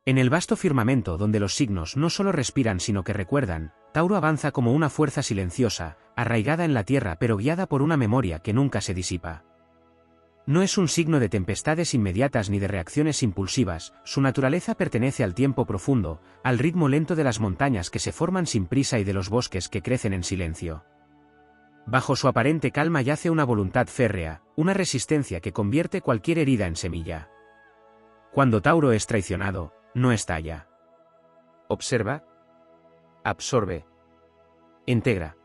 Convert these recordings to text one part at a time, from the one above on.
En el vasto firmamento donde los signos no solo respiran sino que recuerdan, Tauro avanza como una fuerza silenciosa, arraigada en la tierra pero guiada por una memoria que nunca se disipa. No es un signo de tempestades inmediatas ni de reacciones impulsivas, su naturaleza pertenece al tiempo profundo, al ritmo lento de las montañas que se forman sin prisa y de los bosques que crecen en silencio. Bajo su aparente calma yace una voluntad férrea, una resistencia que convierte cualquier herida en semilla. Cuando Tauro es traicionado, no estalla. Observa, absorbe, integra.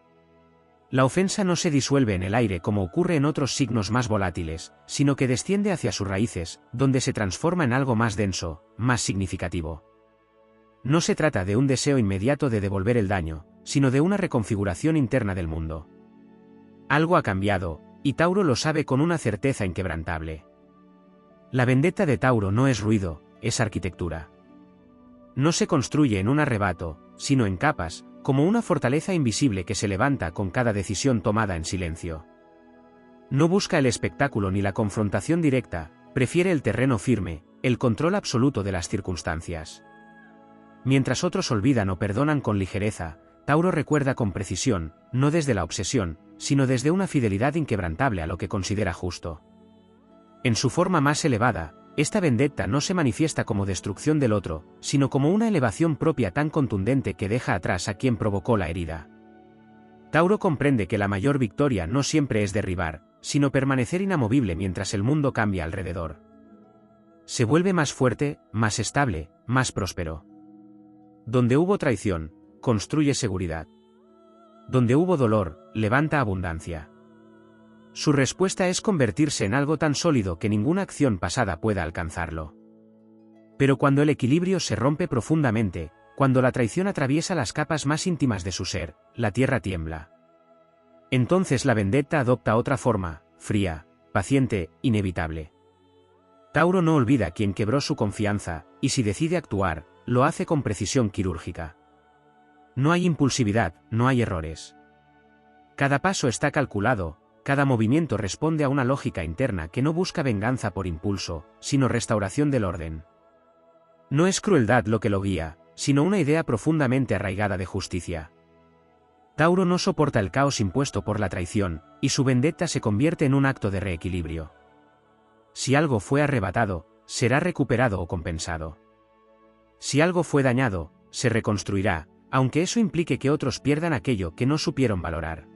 La ofensa no se disuelve en el aire como ocurre en otros signos más volátiles, sino que desciende hacia sus raíces, donde se transforma en algo más denso, más significativo. No se trata de un deseo inmediato de devolver el daño, sino de una reconfiguración interna del mundo. Algo ha cambiado, y Tauro lo sabe con una certeza inquebrantable. La vendetta de Tauro no es ruido, es arquitectura. No se construye en un arrebato, sino en capas, como una fortaleza invisible que se levanta con cada decisión tomada en silencio. No busca el espectáculo ni la confrontación directa, prefiere el terreno firme, el control absoluto de las circunstancias. Mientras otros olvidan o perdonan con ligereza, Tauro recuerda con precisión, no desde la obsesión, sino desde una fidelidad inquebrantable a lo que considera justo. En su forma más elevada, esta vendetta no se manifiesta como destrucción del otro, sino como una elevación propia tan contundente que deja atrás a quien provocó la herida. Tauro comprende que la mayor victoria no siempre es derribar, sino permanecer inamovible mientras el mundo cambia alrededor. Se vuelve más fuerte, más estable, más próspero. Donde hubo traición, construye seguridad. Donde hubo dolor, levanta abundancia. Su respuesta es convertirse en algo tan sólido que ninguna acción pasada pueda alcanzarlo. Pero cuando el equilibrio se rompe profundamente, cuando la traición atraviesa las capas más íntimas de su ser, la tierra tiembla. Entonces la vendetta adopta otra forma, fría, paciente, inevitable. Tauro no olvida a quien quebró su confianza, y si decide actuar, lo hace con precisión quirúrgica. No hay impulsividad, no hay errores. Cada paso está calculado. Cada movimiento responde a una lógica interna que no busca venganza por impulso, sino restauración del orden. No es crueldad lo que lo guía, sino una idea profundamente arraigada de justicia. Tauro no soporta el caos impuesto por la traición, y su vendetta se convierte en un acto de reequilibrio. Si algo fue arrebatado, será recuperado o compensado. Si algo fue dañado, se reconstruirá, aunque eso implique que otros pierdan aquello que no supieron valorar.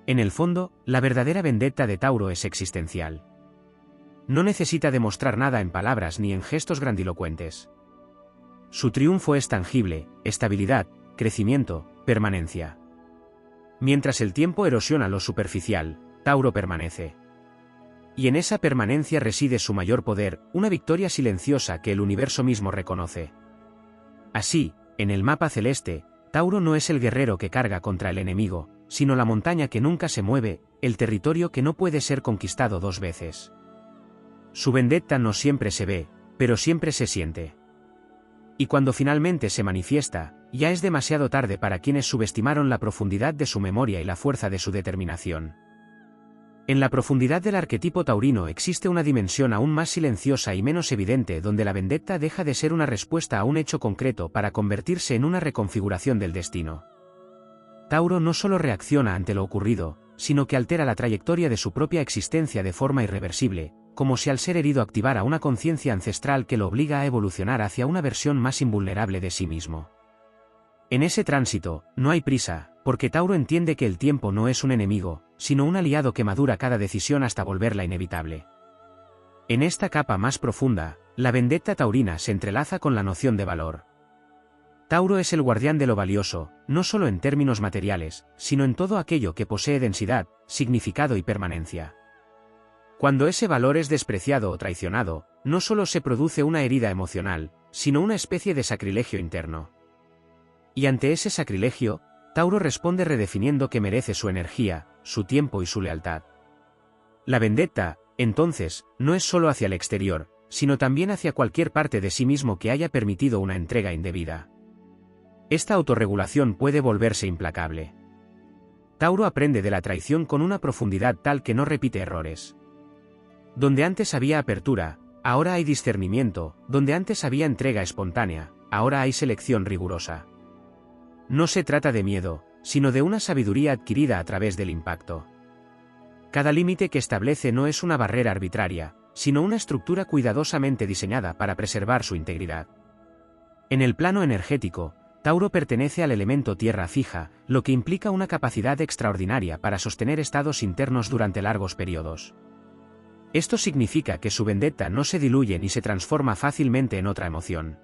En el fondo, la verdadera vendetta de Tauro es existencial. No necesita demostrar nada en palabras ni en gestos grandilocuentes. Su triunfo es tangible, estabilidad, crecimiento, permanencia. Mientras el tiempo erosiona lo superficial, Tauro permanece. Y en esa permanencia reside su mayor poder, una victoria silenciosa que el universo mismo reconoce. Así, en el mapa celeste, Tauro no es el guerrero que carga contra el enemigo, sino la montaña que nunca se mueve, el territorio que no puede ser conquistado dos veces. Su vendetta no siempre se ve, pero siempre se siente. Y cuando finalmente se manifiesta, ya es demasiado tarde para quienes subestimaron la profundidad de su memoria y la fuerza de su determinación. En la profundidad del arquetipo taurino existe una dimensión aún más silenciosa y menos evidente donde la vendetta deja de ser una respuesta a un hecho concreto para convertirse en una reconfiguración del destino. Tauro no solo reacciona ante lo ocurrido, sino que altera la trayectoria de su propia existencia de forma irreversible, como si al ser herido activara una conciencia ancestral que lo obliga a evolucionar hacia una versión más invulnerable de sí mismo. En ese tránsito, no hay prisa, porque Tauro entiende que el tiempo no es un enemigo, sino un aliado que madura cada decisión hasta volverla inevitable. En esta capa más profunda, la vendetta taurina se entrelaza con la noción de valor. Tauro es el guardián de lo valioso, no solo en términos materiales, sino en todo aquello que posee densidad, significado y permanencia. Cuando ese valor es despreciado o traicionado, no solo se produce una herida emocional, sino una especie de sacrilegio interno. Y ante ese sacrilegio, Tauro responde redefiniendo que merece su energía, su tiempo y su lealtad. La vendetta, entonces, no es solo hacia el exterior, sino también hacia cualquier parte de sí mismo que haya permitido una entrega indebida. Esta autorregulación puede volverse implacable. Tauro aprende de la traición con una profundidad tal que no repite errores. Donde antes había apertura, ahora hay discernimiento; donde antes había entrega espontánea, ahora hay selección rigurosa. No se trata de miedo, sino de una sabiduría adquirida a través del impacto. Cada límite que establece no es una barrera arbitraria, sino una estructura cuidadosamente diseñada para preservar su integridad. En el plano energético, Tauro pertenece al elemento tierra fija, lo que implica una capacidad extraordinaria para sostener estados internos durante largos periodos. Esto significa que su vendetta no se diluye ni se transforma fácilmente en otra emoción.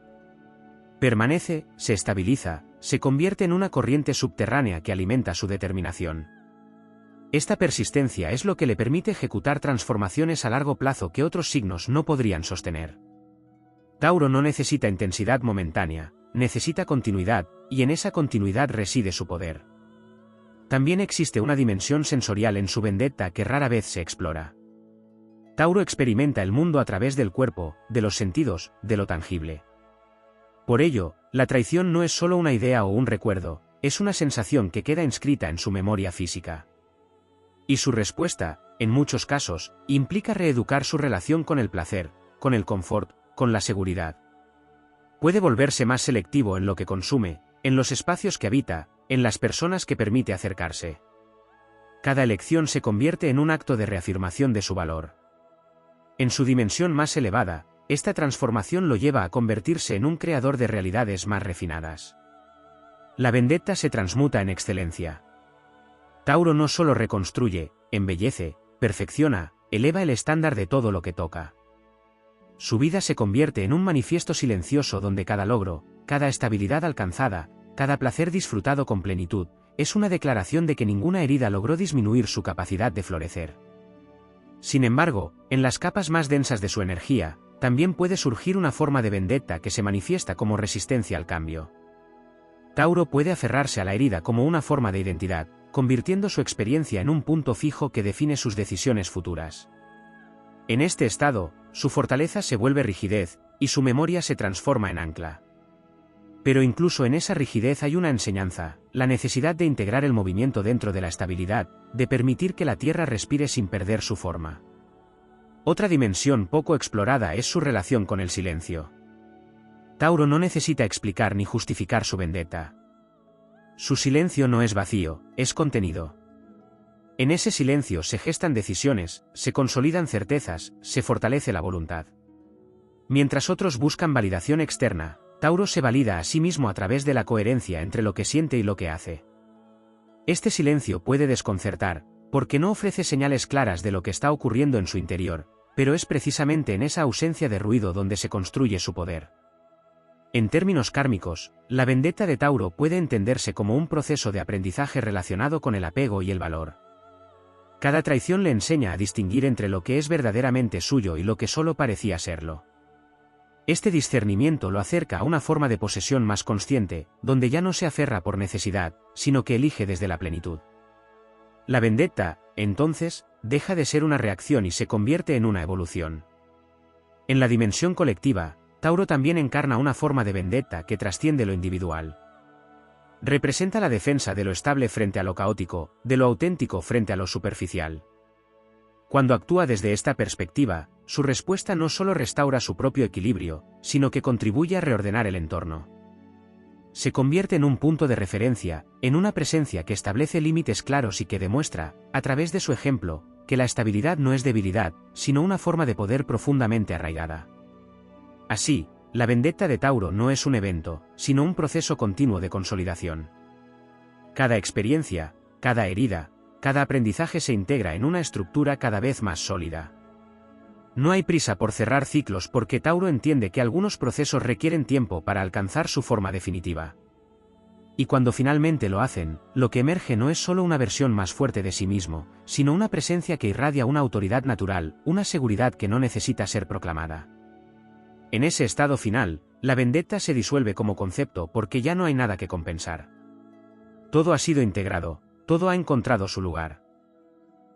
Permanece, se estabiliza, se convierte en una corriente subterránea que alimenta su determinación. Esta persistencia es lo que le permite ejecutar transformaciones a largo plazo que otros signos no podrían sostener. Tauro no necesita intensidad momentánea, necesita continuidad, y en esa continuidad reside su poder. También existe una dimensión sensorial en su vendetta que rara vez se explora. Tauro experimenta el mundo a través del cuerpo, de los sentidos, de lo tangible. Por ello, la traición no es solo una idea o un recuerdo, es una sensación que queda inscrita en su memoria física. Y su respuesta, en muchos casos, implica reeducar su relación con el placer, con el confort, con la seguridad. Puede volverse más selectivo en lo que consume, en los espacios que habita, en las personas que permite acercarse. Cada elección se convierte en un acto de reafirmación de su valor. En su dimensión más elevada, esta transformación lo lleva a convertirse en un creador de realidades más refinadas. La vendetta se transmuta en excelencia. Tauro no solo reconstruye, embellece, perfecciona, eleva el estándar de todo lo que toca. Su vida se convierte en un manifiesto silencioso donde cada logro, cada estabilidad alcanzada, cada placer disfrutado con plenitud, es una declaración de que ninguna herida logró disminuir su capacidad de florecer. Sin embargo, en las capas más densas de su energía, también puede surgir una forma de vendetta que se manifiesta como resistencia al cambio. Tauro puede aferrarse a la herida como una forma de identidad, convirtiendo su experiencia en un punto fijo que define sus decisiones futuras. En este estado, su fortaleza se vuelve rigidez, y su memoria se transforma en ancla. Pero incluso en esa rigidez hay una enseñanza, la necesidad de integrar el movimiento dentro de la estabilidad, de permitir que la Tierra respire sin perder su forma. Otra dimensión poco explorada es su relación con el silencio. Tauro no necesita explicar ni justificar su vendetta. Su silencio no es vacío, es contenido. En ese silencio se gestan decisiones, se consolidan certezas, se fortalece la voluntad. Mientras otros buscan validación externa, Tauro se valida a sí mismo a través de la coherencia entre lo que siente y lo que hace. Este silencio puede desconcertar, porque no ofrece señales claras de lo que está ocurriendo en su interior, pero es precisamente en esa ausencia de ruido donde se construye su poder. En términos kármicos, la vendetta de Tauro puede entenderse como un proceso de aprendizaje relacionado con el apego y el valor. Cada traición le enseña a distinguir entre lo que es verdaderamente suyo y lo que solo parecía serlo. Este discernimiento lo acerca a una forma de posesión más consciente, donde ya no se aferra por necesidad, sino que elige desde la plenitud. La vendetta, entonces, deja de ser una reacción y se convierte en una evolución. En la dimensión colectiva, Tauro también encarna una forma de vendetta que trasciende lo individual. Representa la defensa de lo estable frente a lo caótico, de lo auténtico frente a lo superficial. Cuando actúa desde esta perspectiva, su respuesta no solo restaura su propio equilibrio, sino que contribuye a reordenar el entorno. Se convierte en un punto de referencia, en una presencia que establece límites claros y que demuestra, a través de su ejemplo, que la estabilidad no es debilidad, sino una forma de poder profundamente arraigada. Así, la vendetta de Tauro no es un evento, sino un proceso continuo de consolidación. Cada experiencia, cada herida, cada aprendizaje se integra en una estructura cada vez más sólida. No hay prisa por cerrar ciclos porque Tauro entiende que algunos procesos requieren tiempo para alcanzar su forma definitiva. Y cuando finalmente lo hacen, lo que emerge no es solo una versión más fuerte de sí mismo, sino una presencia que irradia una autoridad natural, una seguridad que no necesita ser proclamada. En ese estado final, la vendetta se disuelve como concepto porque ya no hay nada que compensar. Todo ha sido integrado, todo ha encontrado su lugar.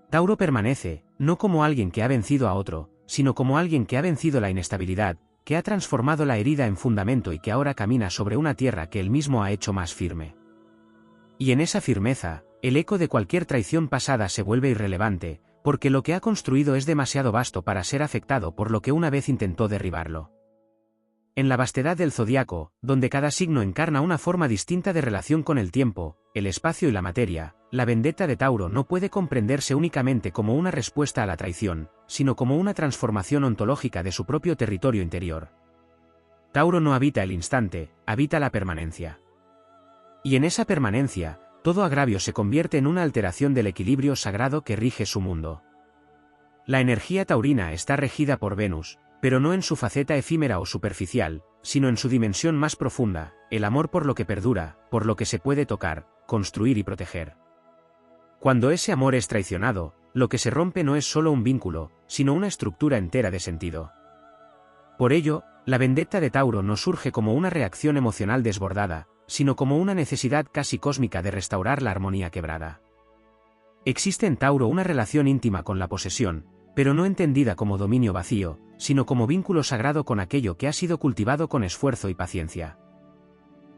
Tauro permanece, no como alguien que ha vencido a otro, sino como alguien que ha vencido la inestabilidad, que ha transformado la herida en fundamento y que ahora camina sobre una tierra que él mismo ha hecho más firme. Y en esa firmeza, el eco de cualquier traición pasada se vuelve irrelevante, porque lo que ha construido es demasiado vasto para ser afectado por lo que una vez intentó derribarlo. En la vastedad del zodiaco, donde cada signo encarna una forma distinta de relación con el tiempo, el espacio y la materia, la vendetta de Tauro no puede comprenderse únicamente como una respuesta a la traición, sino como una transformación ontológica de su propio territorio interior. Tauro no habita el instante, habita la permanencia. Y en esa permanencia, todo agravio se convierte en una alteración del equilibrio sagrado que rige su mundo. La energía taurina está regida por Venus, pero no en su faceta efímera o superficial, sino en su dimensión más profunda, el amor por lo que perdura, por lo que se puede tocar, construir y proteger. Cuando ese amor es traicionado, lo que se rompe no es solo un vínculo, sino una estructura entera de sentido. Por ello, la vendetta de Tauro no surge como una reacción emocional desbordada, sino como una necesidad casi cósmica de restaurar la armonía quebrada. Existe en Tauro una relación íntima con la posesión, pero no entendida como dominio vacío, sino como vínculo sagrado con aquello que ha sido cultivado con esfuerzo y paciencia.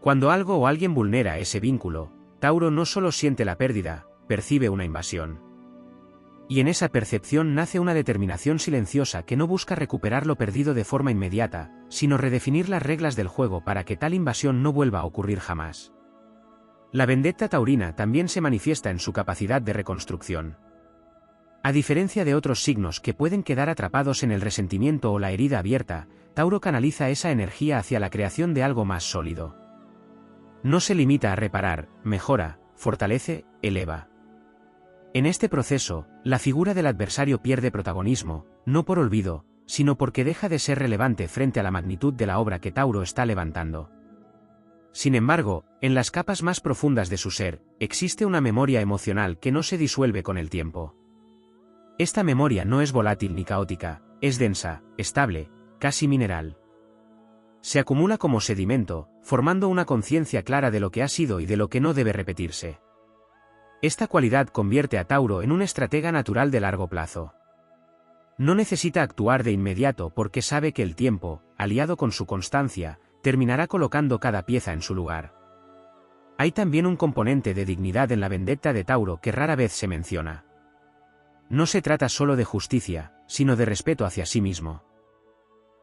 Cuando algo o alguien vulnera ese vínculo, Tauro no solo siente la pérdida, percibe una invasión. Y en esa percepción nace una determinación silenciosa que no busca recuperar lo perdido de forma inmediata, sino redefinir las reglas del juego para que tal invasión no vuelva a ocurrir jamás. La vendetta taurina también se manifiesta en su capacidad de reconstrucción. A diferencia de otros signos que pueden quedar atrapados en el resentimiento o la herida abierta, Tauro canaliza esa energía hacia la creación de algo más sólido. No se limita a reparar, mejora, fortalece, eleva. En este proceso, la figura del adversario pierde protagonismo, no por olvido, sino porque deja de ser relevante frente a la magnitud de la obra que Tauro está levantando. Sin embargo, en las capas más profundas de su ser, existe una memoria emocional que no se disuelve con el tiempo. Esta memoria no es volátil ni caótica, es densa, estable, casi mineral. Se acumula como sedimento, formando una conciencia clara de lo que ha sido y de lo que no debe repetirse. Esta cualidad convierte a Tauro en un estratega natural de largo plazo. No necesita actuar de inmediato porque sabe que el tiempo, aliado con su constancia, terminará colocando cada pieza en su lugar. Hay también un componente de dignidad en la vendetta de Tauro que rara vez se menciona. No se trata solo de justicia, sino de respeto hacia sí mismo.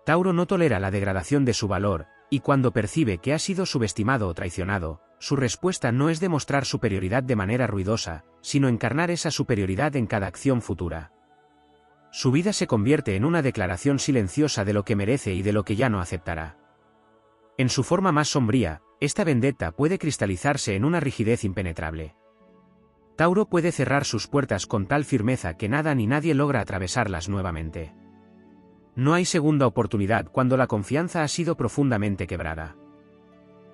Tauro no tolera la degradación de su valor, y cuando percibe que ha sido subestimado o traicionado, su respuesta no es demostrar superioridad de manera ruidosa, sino encarnar esa superioridad en cada acción futura. Su vida se convierte en una declaración silenciosa de lo que merece y de lo que ya no aceptará. En su forma más sombría, esta vendetta puede cristalizarse en una rigidez impenetrable. Tauro puede cerrar sus puertas con tal firmeza que nada ni nadie logra atravesarlas nuevamente. No hay segunda oportunidad cuando la confianza ha sido profundamente quebrada.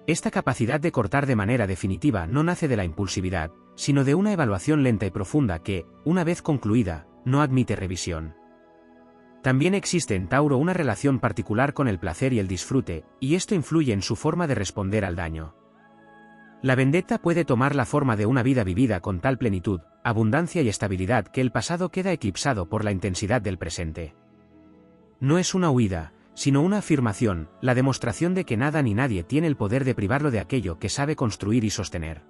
Esta capacidad de cortar de manera definitiva no nace de la impulsividad, sino de una evaluación lenta y profunda que, una vez concluida, no admite revisión. También existe en Tauro una relación particular con el placer y el disfrute, y esto influye en su forma de responder al daño. La vendetta puede tomar la forma de una vida vivida con tal plenitud, abundancia y estabilidad que el pasado queda eclipsado por la intensidad del presente. No es una huida, sino una afirmación, la demostración de que nada ni nadie tiene el poder de privarlo de aquello que sabe construir y sostener.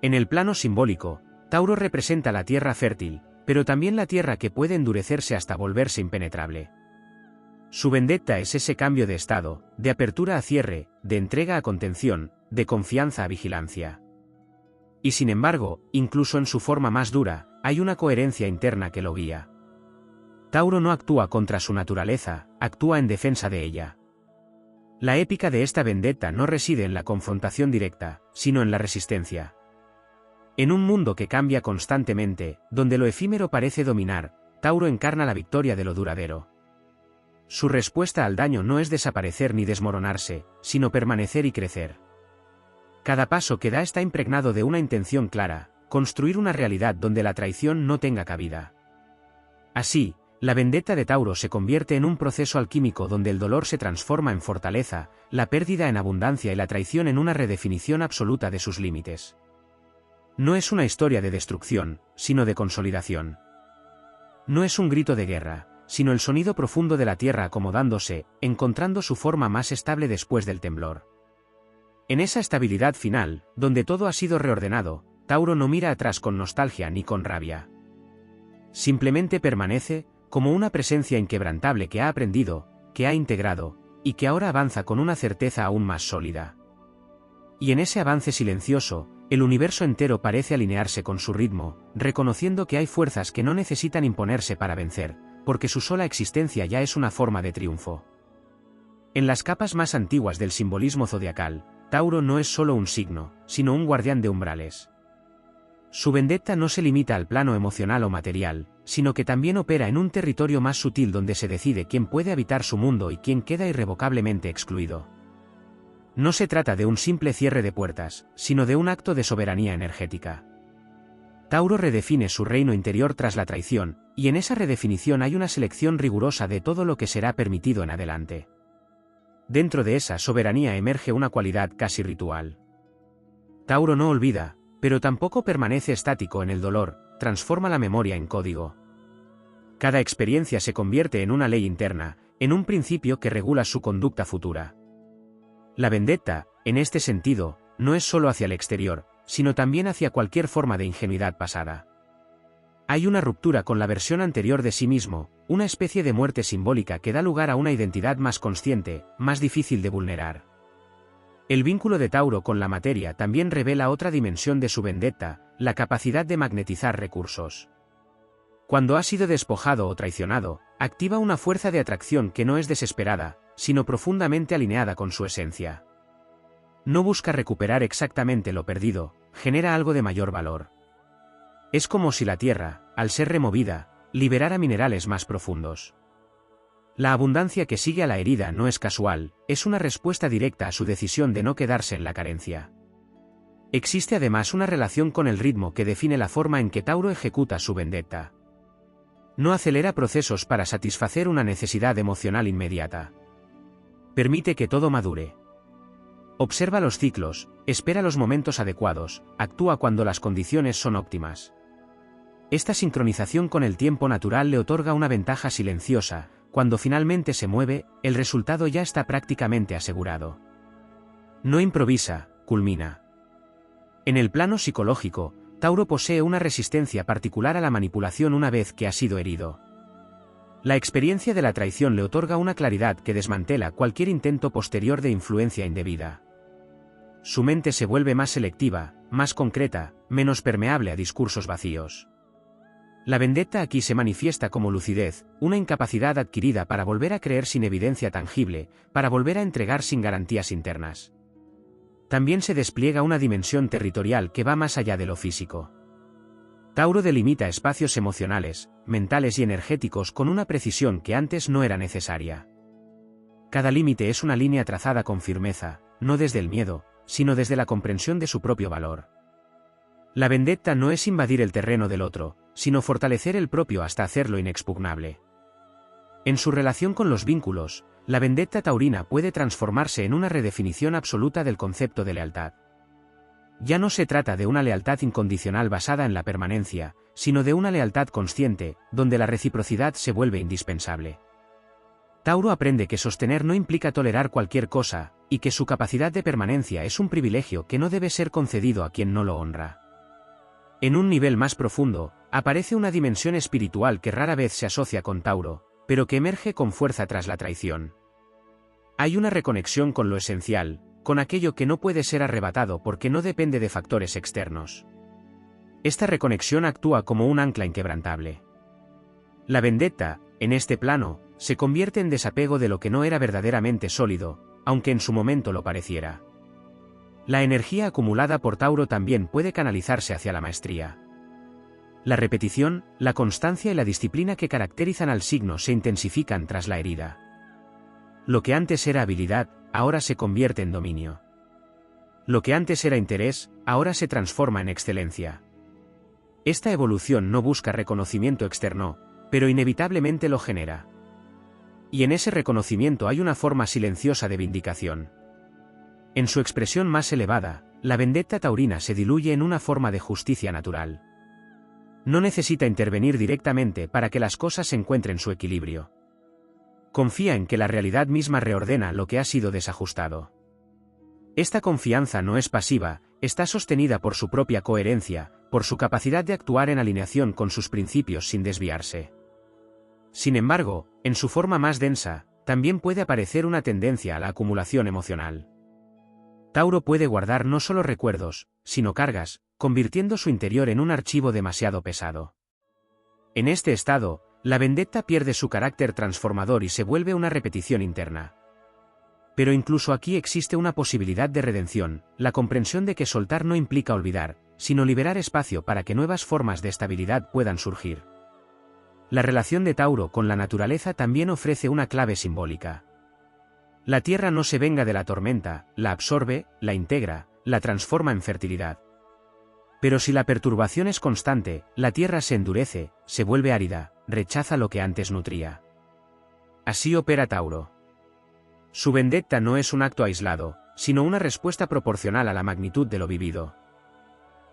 En el plano simbólico, Tauro representa la tierra fértil, pero también la tierra que puede endurecerse hasta volverse impenetrable. Su vendetta es ese cambio de estado, de apertura a cierre, de entrega a contención, de confianza a vigilancia. Y sin embargo, incluso en su forma más dura, hay una coherencia interna que lo guía. Tauro no actúa contra su naturaleza, actúa en defensa de ella. La épica de esta vendetta no reside en la confrontación directa, sino en la resistencia. En un mundo que cambia constantemente, donde lo efímero parece dominar, Tauro encarna la victoria de lo duradero. Su respuesta al daño no es desaparecer ni desmoronarse, sino permanecer y crecer. Cada paso que da está impregnado de una intención clara, construir una realidad donde la traición no tenga cabida. Así, la vendetta de Tauro se convierte en un proceso alquímico donde el dolor se transforma en fortaleza, la pérdida en abundancia y la traición en una redefinición absoluta de sus límites. No es una historia de destrucción, sino de consolidación. No es un grito de guerra, sino el sonido profundo de la tierra acomodándose, encontrando su forma más estable después del temblor. En esa estabilidad final, donde todo ha sido reordenado, Tauro no mira atrás con nostalgia ni con rabia. Simplemente permanece, como una presencia inquebrantable que ha aprendido, que ha integrado, y que ahora avanza con una certeza aún más sólida. Y en ese avance silencioso, el universo entero parece alinearse con su ritmo, reconociendo que hay fuerzas que no necesitan imponerse para vencer, porque su sola existencia ya es una forma de triunfo. En las capas más antiguas del simbolismo zodiacal, Tauro no es solo un signo, sino un guardián de umbrales. Su vendetta no se limita al plano emocional o material, sino que también opera en un territorio más sutil donde se decide quién puede habitar su mundo y quién queda irrevocablemente excluido. No se trata de un simple cierre de puertas, sino de un acto de soberanía energética. Tauro redefine su reino interior tras la traición, y en esa redefinición hay una selección rigurosa de todo lo que será permitido en adelante. Dentro de esa soberanía emerge una cualidad casi ritual. Tauro no olvida, pero tampoco permanece estático en el dolor, transforma la memoria en código. Cada experiencia se convierte en una ley interna, en un principio que regula su conducta futura. La vendetta, en este sentido, no es solo hacia el exterior, sino también hacia cualquier forma de ingenuidad pasada. Hay una ruptura con la versión anterior de sí mismo, una especie de muerte simbólica que da lugar a una identidad más consciente, más difícil de vulnerar. El vínculo de Tauro con la materia también revela otra dimensión de su vendetta, la capacidad de magnetizar recursos. Cuando ha sido despojado o traicionado, activa una fuerza de atracción que no es desesperada, sino profundamente alineada con su esencia. No busca recuperar exactamente lo perdido, genera algo de mayor valor. Es como si la tierra, al ser removida, liberara minerales más profundos. La abundancia que sigue a la herida no es casual, es una respuesta directa a su decisión de no quedarse en la carencia. Existe además una relación con el ritmo que define la forma en que Tauro ejecuta su vendetta. No acelera procesos para satisfacer una necesidad emocional inmediata. Permite que todo madure. Observa los ciclos, espera los momentos adecuados, actúa cuando las condiciones son óptimas. Esta sincronización con el tiempo natural le otorga una ventaja silenciosa. Cuando finalmente se mueve, el resultado ya está prácticamente asegurado. No improvisa, culmina. En el plano psicológico, Tauro posee una resistencia particular a la manipulación una vez que ha sido herido. La experiencia de la traición le otorga una claridad que desmantela cualquier intento posterior de influencia indebida. Su mente se vuelve más selectiva, más concreta, menos permeable a discursos vacíos. La vendetta aquí se manifiesta como lucidez, una incapacidad adquirida para volver a creer sin evidencia tangible, para volver a entregar sin garantías internas. También se despliega una dimensión territorial que va más allá de lo físico. Tauro delimita espacios emocionales, mentales y energéticos con una precisión que antes no era necesaria. Cada límite es una línea trazada con firmeza, no desde el miedo, sino desde la comprensión de su propio valor. La vendetta no es invadir el terreno del otro, sino fortalecer el propio hasta hacerlo inexpugnable. En su relación con los vínculos, la vendetta taurina puede transformarse en una redefinición absoluta del concepto de lealtad. Ya no se trata de una lealtad incondicional basada en la permanencia, sino de una lealtad consciente, donde la reciprocidad se vuelve indispensable. Tauro aprende que sostener no implica tolerar cualquier cosa, y que su capacidad de permanencia es un privilegio que no debe ser concedido a quien no lo honra. En un nivel más profundo, aparece una dimensión espiritual que rara vez se asocia con Tauro, pero que emerge con fuerza tras la traición. Hay una reconexión con lo esencial, con aquello que no puede ser arrebatado porque no depende de factores externos. Esta reconexión actúa como un ancla inquebrantable. La vendetta, en este plano, se convierte en desapego de lo que no era verdaderamente sólido, aunque en su momento lo pareciera. La energía acumulada por Tauro también puede canalizarse hacia la maestría. La repetición, la constancia y la disciplina que caracterizan al signo se intensifican tras la herida. Lo que antes era habilidad, ahora se convierte en dominio. Lo que antes era interés, ahora se transforma en excelencia. Esta evolución no busca reconocimiento externo, pero inevitablemente lo genera. Y en ese reconocimiento hay una forma silenciosa de vindicación. En su expresión más elevada, la vendetta taurina se diluye en una forma de justicia natural. No necesita intervenir directamente para que las cosas encuentren su equilibrio. Confía en que la realidad misma reordena lo que ha sido desajustado. Esta confianza no es pasiva, está sostenida por su propia coherencia, por su capacidad de actuar en alineación con sus principios sin desviarse. Sin embargo, en su forma más densa, también puede aparecer una tendencia a la acumulación emocional. Tauro puede guardar no solo recuerdos, sino cargas, convirtiendo su interior en un archivo demasiado pesado. En este estado, la vendetta pierde su carácter transformador y se vuelve una repetición interna. Pero incluso aquí existe una posibilidad de redención, la comprensión de que soltar no implica olvidar, sino liberar espacio para que nuevas formas de estabilidad puedan surgir. La relación de Tauro con la naturaleza también ofrece una clave simbólica. La tierra no se venga de la tormenta, la absorbe, la integra, la transforma en fertilidad. Pero si la perturbación es constante, la tierra se endurece, se vuelve árida, rechaza lo que antes nutría. Así opera Tauro. Su vendetta no es un acto aislado, sino una respuesta proporcional a la magnitud de lo vivido.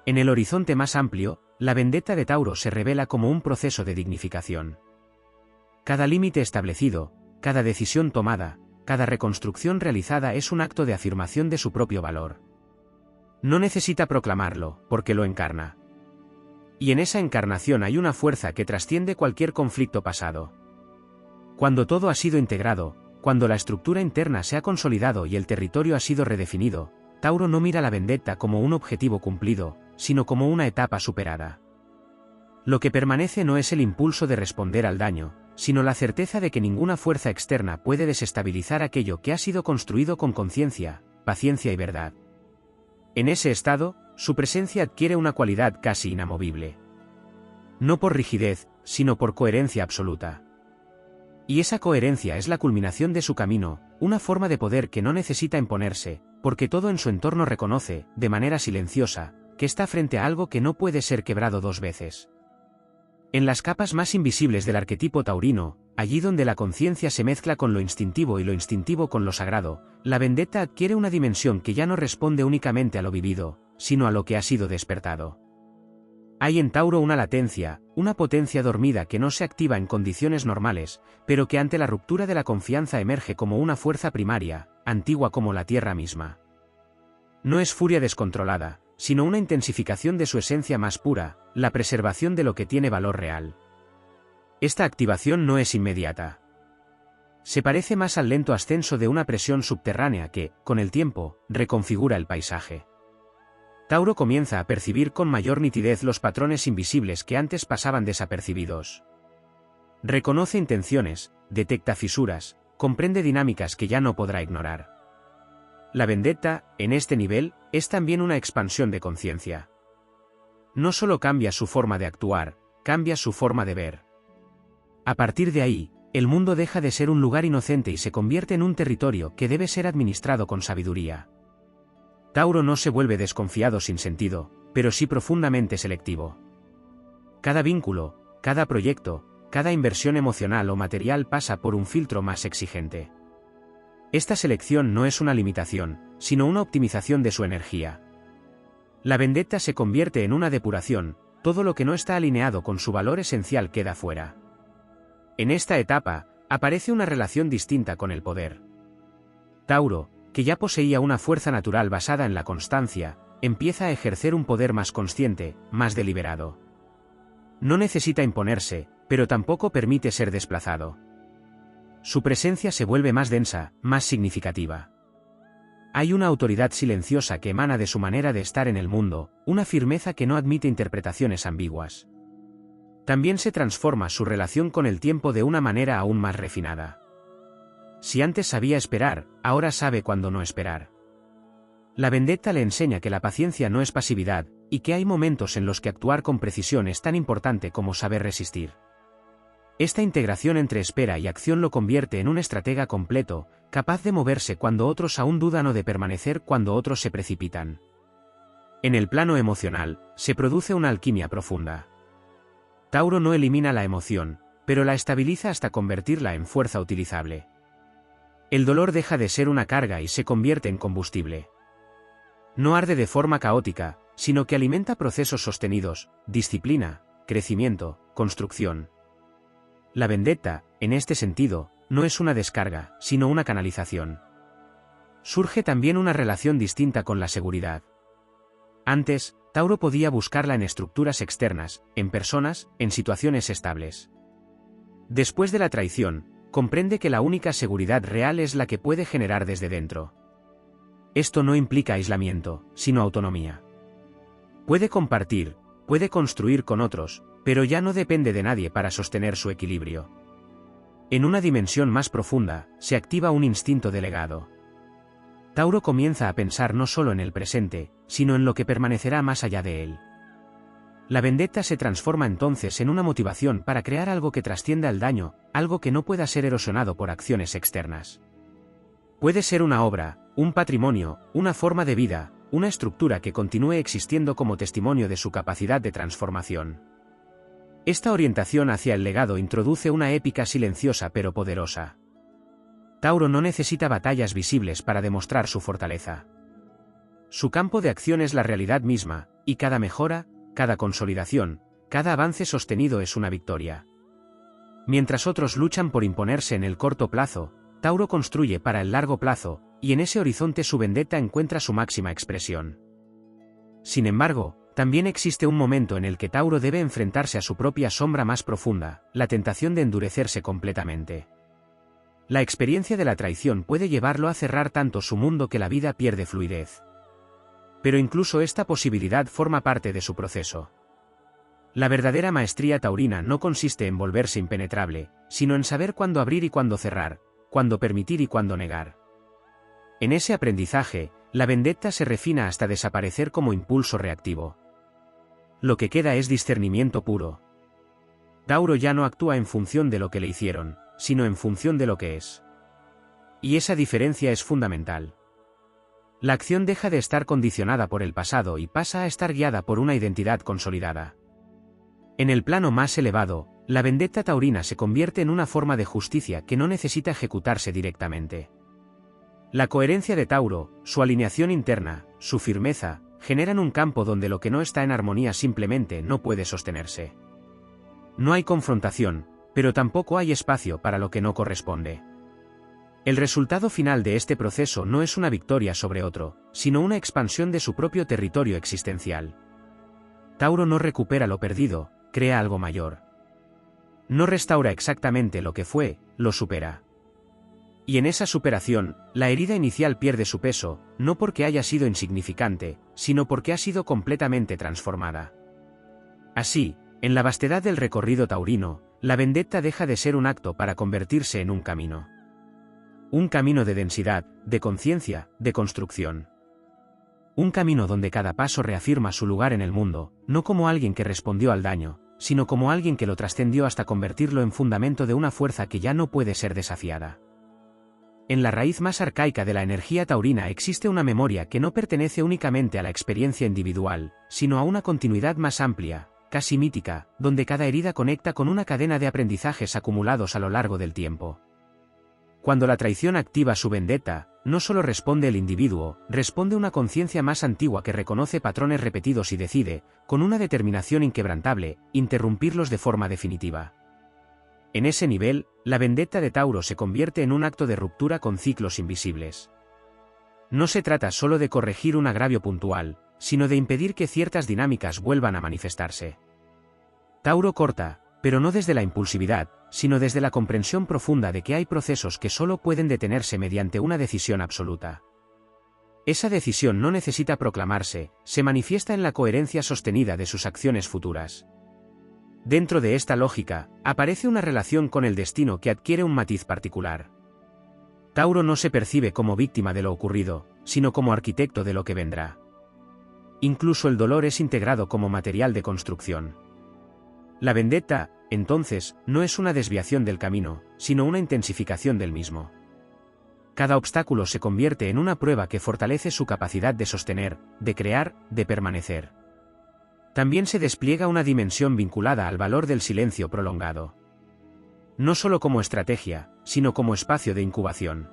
En el horizonte más amplio, la vendetta de Tauro se revela como un proceso de dignificación. Cada límite establecido, cada decisión tomada, cada reconstrucción realizada es un acto de afirmación de su propio valor. No necesita proclamarlo, porque lo encarna. Y en esa encarnación hay una fuerza que trasciende cualquier conflicto pasado. Cuando todo ha sido integrado, cuando la estructura interna se ha consolidado y el territorio ha sido redefinido, Tauro no mira la vendetta como un objetivo cumplido, sino como una etapa superada. Lo que permanece no es el impulso de responder al daño, sino la certeza de que ninguna fuerza externa puede desestabilizar aquello que ha sido construido con conciencia, paciencia y verdad. En ese estado, su presencia adquiere una cualidad casi inamovible. No por rigidez, sino por coherencia absoluta. Y esa coherencia es la culminación de su camino, una forma de poder que no necesita imponerse, porque todo en su entorno reconoce, de manera silenciosa, que está frente a algo que no puede ser quebrado dos veces. En las capas más invisibles del arquetipo taurino, allí donde la conciencia se mezcla con lo instintivo y lo instintivo con lo sagrado, la vendetta adquiere una dimensión que ya no responde únicamente a lo vivido, sino a lo que ha sido despertado. Hay en Tauro una latencia, una potencia dormida que no se activa en condiciones normales, pero que ante la ruptura de la confianza emerge como una fuerza primaria, antigua como la tierra misma. No es furia descontrolada, sino una intensificación de su esencia más pura, la preservación de lo que tiene valor real. Esta activación no es inmediata. Se parece más al lento ascenso de una presión subterránea que, con el tiempo, reconfigura el paisaje. Tauro comienza a percibir con mayor nitidez los patrones invisibles que antes pasaban desapercibidos. Reconoce intenciones, detecta fisuras, comprende dinámicas que ya no podrá ignorar. La vendetta, en este nivel, es también una expansión de conciencia. No solo cambia su forma de actuar, cambia su forma de ver. A partir de ahí, el mundo deja de ser un lugar inocente y se convierte en un territorio que debe ser administrado con sabiduría. Tauro no se vuelve desconfiado sin sentido, pero sí profundamente selectivo. Cada vínculo, cada proyecto, cada inversión emocional o material pasa por un filtro más exigente. Esta selección no es una limitación, sino una optimización de su energía. La vendetta se convierte en una depuración, todo lo que no está alineado con su valor esencial queda fuera. En esta etapa, aparece una relación distinta con el poder. Tauro, que ya poseía una fuerza natural basada en la constancia, empieza a ejercer un poder más consciente, más deliberado. No necesita imponerse, pero tampoco permite ser desplazado. Su presencia se vuelve más densa, más significativa. Hay una autoridad silenciosa que emana de su manera de estar en el mundo, una firmeza que no admite interpretaciones ambiguas. También se transforma su relación con el tiempo de una manera aún más refinada. Si antes sabía esperar, ahora sabe cuándo no esperar. La vendetta le enseña que la paciencia no es pasividad, y que hay momentos en los que actuar con precisión es tan importante como saber resistir. Esta integración entre espera y acción lo convierte en un estratega completo, capaz de moverse cuando otros aún dudan o de permanecer cuando otros se precipitan. En el plano emocional, se produce una alquimia profunda. Tauro no elimina la emoción, pero la estabiliza hasta convertirla en fuerza utilizable. El dolor deja de ser una carga y se convierte en combustible. No arde de forma caótica, sino que alimenta procesos sostenidos, disciplina, crecimiento, construcción. La vendetta, en este sentido, no es una descarga, sino una canalización. Surge también una relación distinta con la seguridad. Antes, Tauro podía buscarla en estructuras externas, en personas, en situaciones estables. Después de la traición, comprende que la única seguridad real es la que puede generar desde dentro. Esto no implica aislamiento, sino autonomía. Puede compartir, puede construir con otros, pero ya no depende de nadie para sostener su equilibrio. En una dimensión más profunda, se activa un instinto de legado. Tauro comienza a pensar no solo en el presente, sino en lo que permanecerá más allá de él. La vendetta se transforma entonces en una motivación para crear algo que trascienda el daño, algo que no pueda ser erosionado por acciones externas. Puede ser una obra, un patrimonio, una forma de vida, una estructura que continúe existiendo como testimonio de su capacidad de transformación. Esta orientación hacia el legado introduce una épica silenciosa pero poderosa. Tauro no necesita batallas visibles para demostrar su fortaleza. Su campo de acción es la realidad misma, y cada mejora, cada consolidación, cada avance sostenido es una victoria. Mientras otros luchan por imponerse en el corto plazo, Tauro construye para el largo plazo, y en ese horizonte su vendetta encuentra su máxima expresión. Sin embargo, también existe un momento en el que Tauro debe enfrentarse a su propia sombra más profunda, la tentación de endurecerse completamente. La experiencia de la traición puede llevarlo a cerrar tanto su mundo que la vida pierde fluidez. Pero incluso esta posibilidad forma parte de su proceso. La verdadera maestría taurina no consiste en volverse impenetrable, sino en saber cuándo abrir y cuándo cerrar, cuándo permitir y cuándo negar. En ese aprendizaje, la vendetta se refina hasta desaparecer como impulso reactivo. Lo que queda es discernimiento puro. Tauro ya no actúa en función de lo que le hicieron, sino en función de lo que es. Y esa diferencia es fundamental. La acción deja de estar condicionada por el pasado y pasa a estar guiada por una identidad consolidada. En el plano más elevado, la vendetta taurina se convierte en una forma de justicia que no necesita ejecutarse directamente. La coherencia de Tauro, su alineación interna, su firmeza, generan un campo donde lo que no está en armonía simplemente no puede sostenerse. No hay confrontación, pero tampoco hay espacio para lo que no corresponde. El resultado final de este proceso no es una victoria sobre otro, sino una expansión de su propio territorio existencial. Tauro no recupera lo perdido, crea algo mayor. No restaura exactamente lo que fue, lo supera. Y en esa superación, la herida inicial pierde su peso, no porque haya sido insignificante, sino porque ha sido completamente transformada. Así, en la vastedad del recorrido taurino, la vendetta deja de ser un acto para convertirse en un camino. Un camino de densidad, de conciencia, de construcción. Un camino donde cada paso reafirma su lugar en el mundo, no como alguien que respondió al daño, sino como alguien que lo trascendió hasta convertirlo en fundamento de una fuerza que ya no puede ser desafiada. En la raíz más arcaica de la energía taurina existe una memoria que no pertenece únicamente a la experiencia individual, sino a una continuidad más amplia, casi mítica, donde cada herida conecta con una cadena de aprendizajes acumulados a lo largo del tiempo. Cuando la traición activa su vendetta, no solo responde el individuo, responde una conciencia más antigua que reconoce patrones repetidos y decide, con una determinación inquebrantable, interrumpirlos de forma definitiva. En ese nivel, la vendetta de Tauro se convierte en un acto de ruptura con ciclos invisibles. No se trata solo de corregir un agravio puntual, sino de impedir que ciertas dinámicas vuelvan a manifestarse. Tauro corta, pero no desde la impulsividad, sino desde la comprensión profunda de que hay procesos que solo pueden detenerse mediante una decisión absoluta. Esa decisión no necesita proclamarse, se manifiesta en la coherencia sostenida de sus acciones futuras. Dentro de esta lógica, aparece una relación con el destino que adquiere un matiz particular. Tauro no se percibe como víctima de lo ocurrido, sino como arquitecto de lo que vendrá. Incluso el dolor es integrado como material de construcción. La vendetta, entonces, no es una desviación del camino, sino una intensificación del mismo. Cada obstáculo se convierte en una prueba que fortalece su capacidad de sostener, de crear, de permanecer. También se despliega una dimensión vinculada al valor del silencio prolongado. No solo como estrategia, sino como espacio de incubación.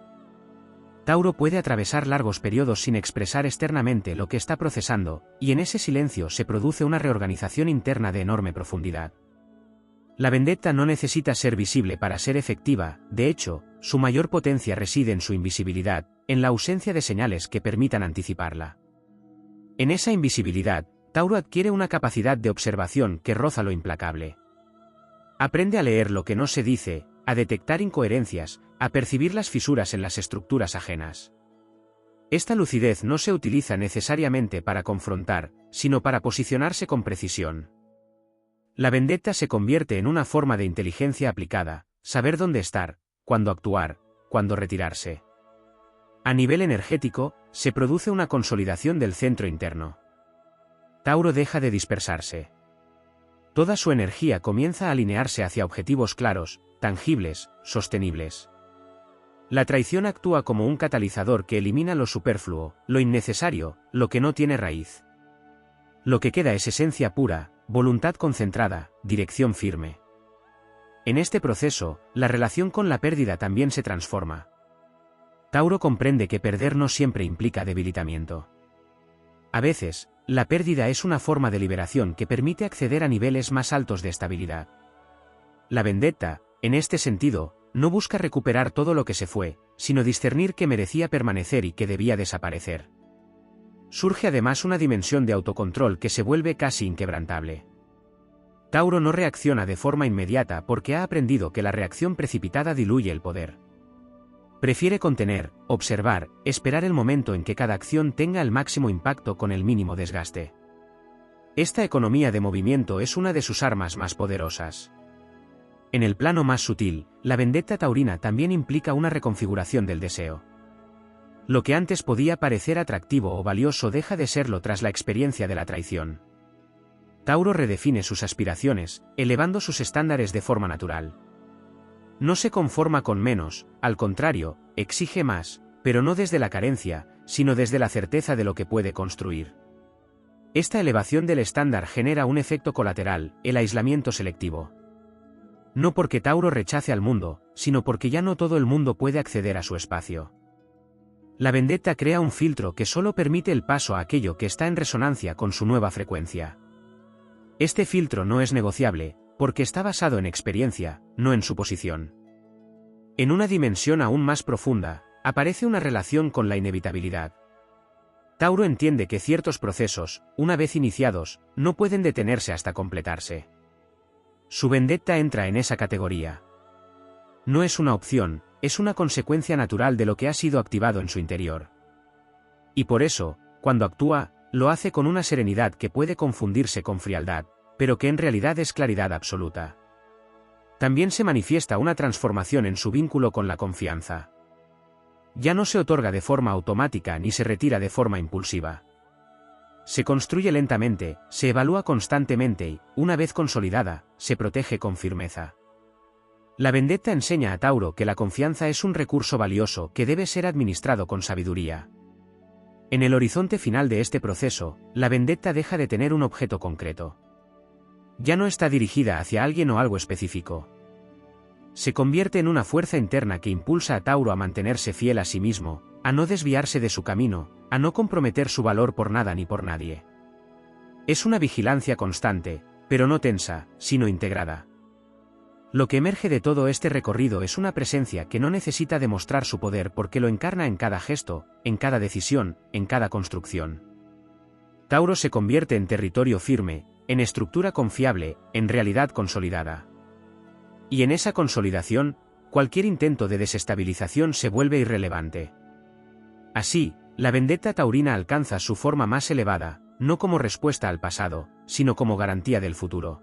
Tauro puede atravesar largos periodos sin expresar externamente lo que está procesando, y en ese silencio se produce una reorganización interna de enorme profundidad. La vendetta no necesita ser visible para ser efectiva, de hecho, su mayor potencia reside en su invisibilidad, en la ausencia de señales que permitan anticiparla. En esa invisibilidad, Tauro adquiere una capacidad de observación que roza lo implacable. Aprende a leer lo que no se dice, a detectar incoherencias, a percibir las fisuras en las estructuras ajenas. Esta lucidez no se utiliza necesariamente para confrontar, sino para posicionarse con precisión. La vendetta se convierte en una forma de inteligencia aplicada, saber dónde estar, cuándo actuar, cuándo retirarse. A nivel energético, se produce una consolidación del centro interno. Tauro deja de dispersarse. Toda su energía comienza a alinearse hacia objetivos claros, tangibles, sostenibles. La traición actúa como un catalizador que elimina lo superfluo, lo innecesario, lo que no tiene raíz. Lo que queda es esencia pura, voluntad concentrada, dirección firme. En este proceso, la relación con la pérdida también se transforma. Tauro comprende que perder no siempre implica debilitamiento. A veces, la pérdida es una forma de liberación que permite acceder a niveles más altos de estabilidad. La vendetta, en este sentido, no busca recuperar todo lo que se fue, sino discernir qué merecía permanecer y qué debía desaparecer. Surge además una dimensión de autocontrol que se vuelve casi inquebrantable. Tauro no reacciona de forma inmediata porque ha aprendido que la reacción precipitada diluye el poder. Prefiere contener, observar, esperar el momento en que cada acción tenga el máximo impacto con el mínimo desgaste. Esta economía de movimiento es una de sus armas más poderosas. En el plano más sutil, la vendetta taurina también implica una reconfiguración del deseo. Lo que antes podía parecer atractivo o valioso deja de serlo tras la experiencia de la traición. Tauro redefine sus aspiraciones, elevando sus estándares de forma natural. No se conforma con menos, al contrario, exige más, pero no desde la carencia, sino desde la certeza de lo que puede construir. Esta elevación del estándar genera un efecto colateral, el aislamiento selectivo. No porque Tauro rechace al mundo, sino porque ya no todo el mundo puede acceder a su espacio. La vendetta crea un filtro que solo permite el paso a aquello que está en resonancia con su nueva frecuencia. Este filtro no es negociable, porque está basado en experiencia, no en suposición. En una dimensión aún más profunda, aparece una relación con la inevitabilidad. Tauro entiende que ciertos procesos, una vez iniciados, no pueden detenerse hasta completarse. Su vendetta entra en esa categoría. No es una opción, es una consecuencia natural de lo que ha sido activado en su interior. Y por eso, cuando actúa, lo hace con una serenidad que puede confundirse con frialdad, pero que en realidad es claridad absoluta. También se manifiesta una transformación en su vínculo con la confianza. Ya no se otorga de forma automática ni se retira de forma impulsiva. Se construye lentamente, se evalúa constantemente y, una vez consolidada, se protege con firmeza. La vendetta enseña a Tauro que la confianza es un recurso valioso que debe ser administrado con sabiduría. En el horizonte final de este proceso, la vendetta deja de tener un objeto concreto. Ya no está dirigida hacia alguien o algo específico. Se convierte en una fuerza interna que impulsa a Tauro a mantenerse fiel a sí mismo, a no desviarse de su camino, a no comprometer su valor por nada ni por nadie. Es una vigilancia constante, pero no tensa, sino integrada. Lo que emerge de todo este recorrido es una presencia que no necesita demostrar su poder porque lo encarna en cada gesto, en cada decisión, en cada construcción. Tauro se convierte en territorio firme, en estructura confiable, en realidad consolidada. Y en esa consolidación, cualquier intento de desestabilización se vuelve irrelevante. Así, la vendetta taurina alcanza su forma más elevada, no como respuesta al pasado, sino como garantía del futuro.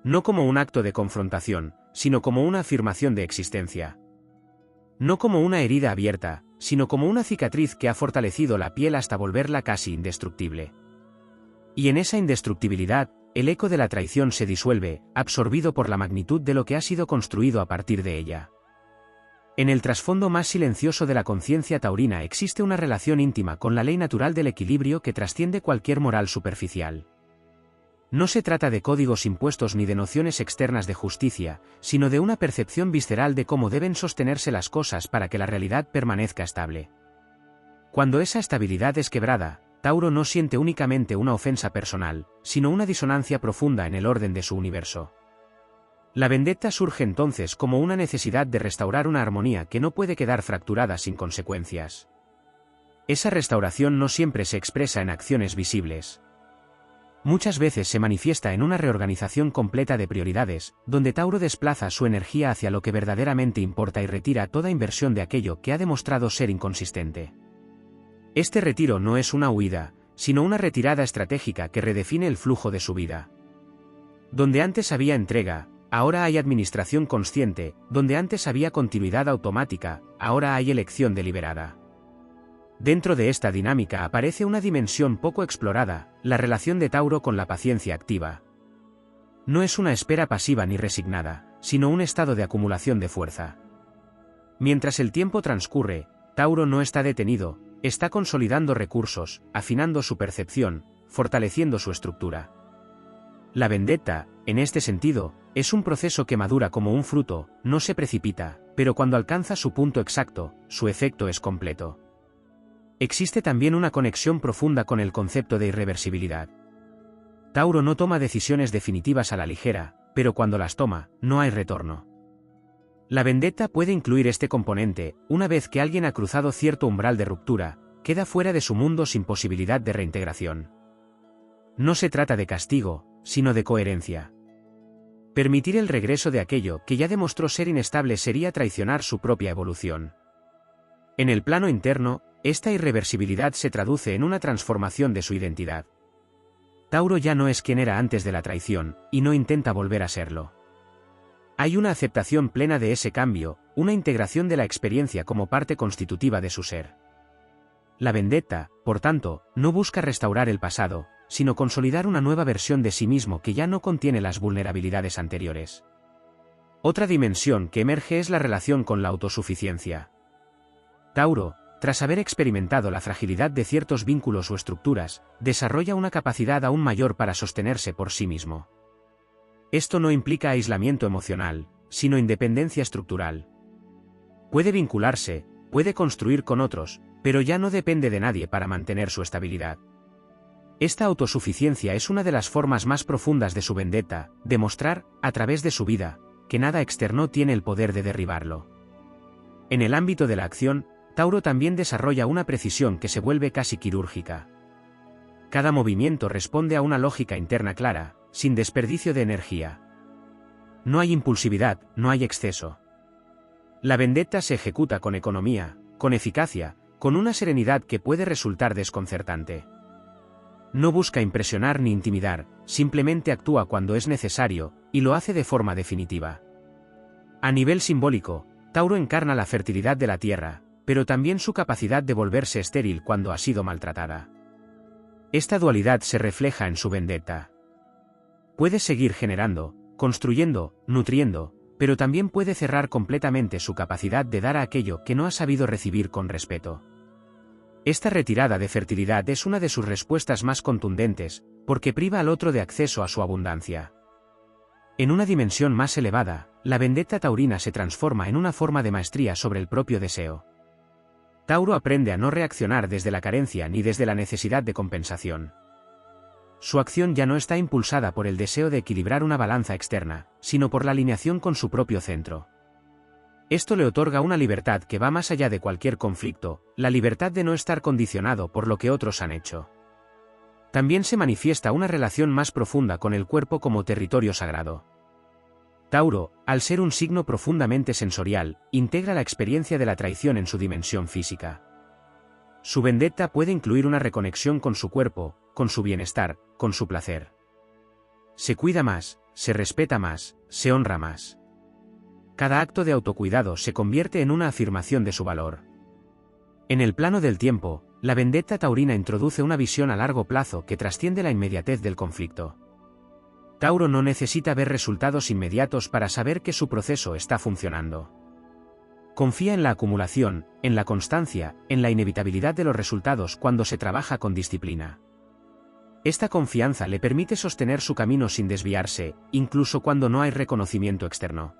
No como un acto de confrontación, sino como una afirmación de existencia. No como una herida abierta, sino como una cicatriz que ha fortalecido la piel hasta volverla casi indestructible. Y en esa indestructibilidad, el eco de la traición se disuelve, absorbido por la magnitud de lo que ha sido construido a partir de ella. En el trasfondo más silencioso de la conciencia taurina existe una relación íntima con la ley natural del equilibrio que trasciende cualquier moral superficial. No se trata de códigos impuestos ni de nociones externas de justicia, sino de una percepción visceral de cómo deben sostenerse las cosas para que la realidad permanezca estable. Cuando esa estabilidad es quebrada, Tauro no siente únicamente una ofensa personal, sino una disonancia profunda en el orden de su universo. La vendetta surge entonces como una necesidad de restaurar una armonía que no puede quedar fracturada sin consecuencias. Esa restauración no siempre se expresa en acciones visibles. Muchas veces se manifiesta en una reorganización completa de prioridades, donde Tauro desplaza su energía hacia lo que verdaderamente importa y retira toda inversión de aquello que ha demostrado ser inconsistente. Este retiro no es una huida, sino una retirada estratégica que redefine el flujo de su vida. Donde antes había entrega, ahora hay administración consciente; donde antes había continuidad automática, ahora hay elección deliberada. Dentro de esta dinámica aparece una dimensión poco explorada, la relación de Tauro con la paciencia activa. No es una espera pasiva ni resignada, sino un estado de acumulación de fuerza. Mientras el tiempo transcurre, Tauro no está detenido, está consolidando recursos, afinando su percepción, fortaleciendo su estructura. La vendetta, en este sentido, es un proceso que madura como un fruto, no se precipita, pero cuando alcanza su punto exacto, su efecto es completo. Existe también una conexión profunda con el concepto de irreversibilidad. Tauro no toma decisiones definitivas a la ligera, pero cuando las toma, no hay retorno. La vendetta puede incluir este componente; una vez que alguien ha cruzado cierto umbral de ruptura, queda fuera de su mundo sin posibilidad de reintegración. No se trata de castigo, sino de coherencia. Permitir el regreso de aquello que ya demostró ser inestable sería traicionar su propia evolución. En el plano interno, esta irreversibilidad se traduce en una transformación de su identidad. Tauro ya no es quien era antes de la traición, y no intenta volver a serlo. Hay una aceptación plena de ese cambio, una integración de la experiencia como parte constitutiva de su ser. La vendetta, por tanto, no busca restaurar el pasado, sino consolidar una nueva versión de sí mismo que ya no contiene las vulnerabilidades anteriores. Otra dimensión que emerge es la relación con la autosuficiencia. Tauro, tras haber experimentado la fragilidad de ciertos vínculos o estructuras, desarrolla una capacidad aún mayor para sostenerse por sí mismo. Esto no implica aislamiento emocional, sino independencia estructural. Puede vincularse, puede construir con otros, pero ya no depende de nadie para mantener su estabilidad. Esta autosuficiencia es una de las formas más profundas de su vendetta, demostrar, a través de su vida, que nada externo tiene el poder de derribarlo. En el ámbito de la acción, Tauro también desarrolla una precisión que se vuelve casi quirúrgica. Cada movimiento responde a una lógica interna clara, sin desperdicio de energía. No hay impulsividad, no hay exceso. La vendetta se ejecuta con economía, con eficacia, con una serenidad que puede resultar desconcertante. No busca impresionar ni intimidar, simplemente actúa cuando es necesario, y lo hace de forma definitiva. A nivel simbólico, Tauro encarna la fertilidad de la tierra, pero también su capacidad de volverse estéril cuando ha sido maltratada. Esta dualidad se refleja en su vendetta. Puede seguir generando, construyendo, nutriendo, pero también puede cerrar completamente su capacidad de dar a aquello que no ha sabido recibir con respeto. Esta retirada de fertilidad es una de sus respuestas más contundentes, porque priva al otro de acceso a su abundancia. En una dimensión más elevada, la vendetta taurina se transforma en una forma de maestría sobre el propio deseo. Tauro aprende a no reaccionar desde la carencia ni desde la necesidad de compensación. Su acción ya no está impulsada por el deseo de equilibrar una balanza externa, sino por la alineación con su propio centro. Esto le otorga una libertad que va más allá de cualquier conflicto, la libertad de no estar condicionado por lo que otros han hecho. También se manifiesta una relación más profunda con el cuerpo como territorio sagrado. Tauro, al ser un signo profundamente sensorial, integra la experiencia de la traición en su dimensión física. Su vendetta puede incluir una reconexión con su cuerpo, con su bienestar, con su placer. Se cuida más, se respeta más, se honra más. Cada acto de autocuidado se convierte en una afirmación de su valor. En el plano del tiempo, la vendetta taurina introduce una visión a largo plazo que trasciende la inmediatez del conflicto. Tauro no necesita ver resultados inmediatos para saber que su proceso está funcionando. Confía en la acumulación, en la constancia, en la inevitabilidad de los resultados cuando se trabaja con disciplina. Esta confianza le permite sostener su camino sin desviarse, incluso cuando no hay reconocimiento externo.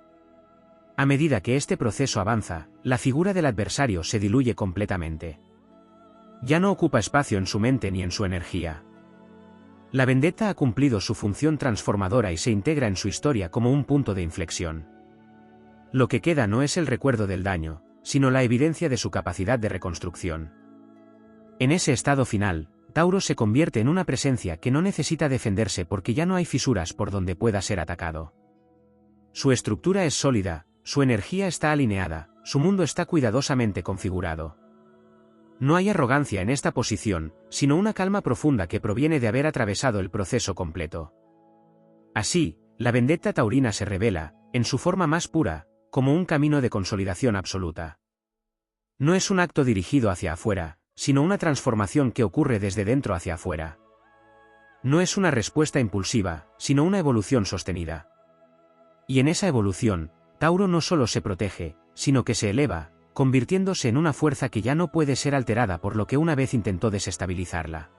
A medida que este proceso avanza, la figura del adversario se diluye completamente. Ya no ocupa espacio en su mente ni en su energía. La vendetta ha cumplido su función transformadora y se integra en su historia como un punto de inflexión. Lo que queda no es el recuerdo del daño, sino la evidencia de su capacidad de reconstrucción. En ese estado final, Tauro se convierte en una presencia que no necesita defenderse porque ya no hay fisuras por donde pueda ser atacado. Su estructura es sólida, su energía está alineada, su mundo está cuidadosamente configurado. No hay arrogancia en esta posición, sino una calma profunda que proviene de haber atravesado el proceso completo. Así, la vendetta taurina se revela, en su forma más pura, como un camino de consolidación absoluta. No es un acto dirigido hacia afuera, sino una transformación que ocurre desde dentro hacia afuera. No es una respuesta impulsiva, sino una evolución sostenida. Y en esa evolución, Tauro no solo se protege, sino que se eleva, convirtiéndose en una fuerza que ya no puede ser alterada por lo que una vez intentó desestabilizarla.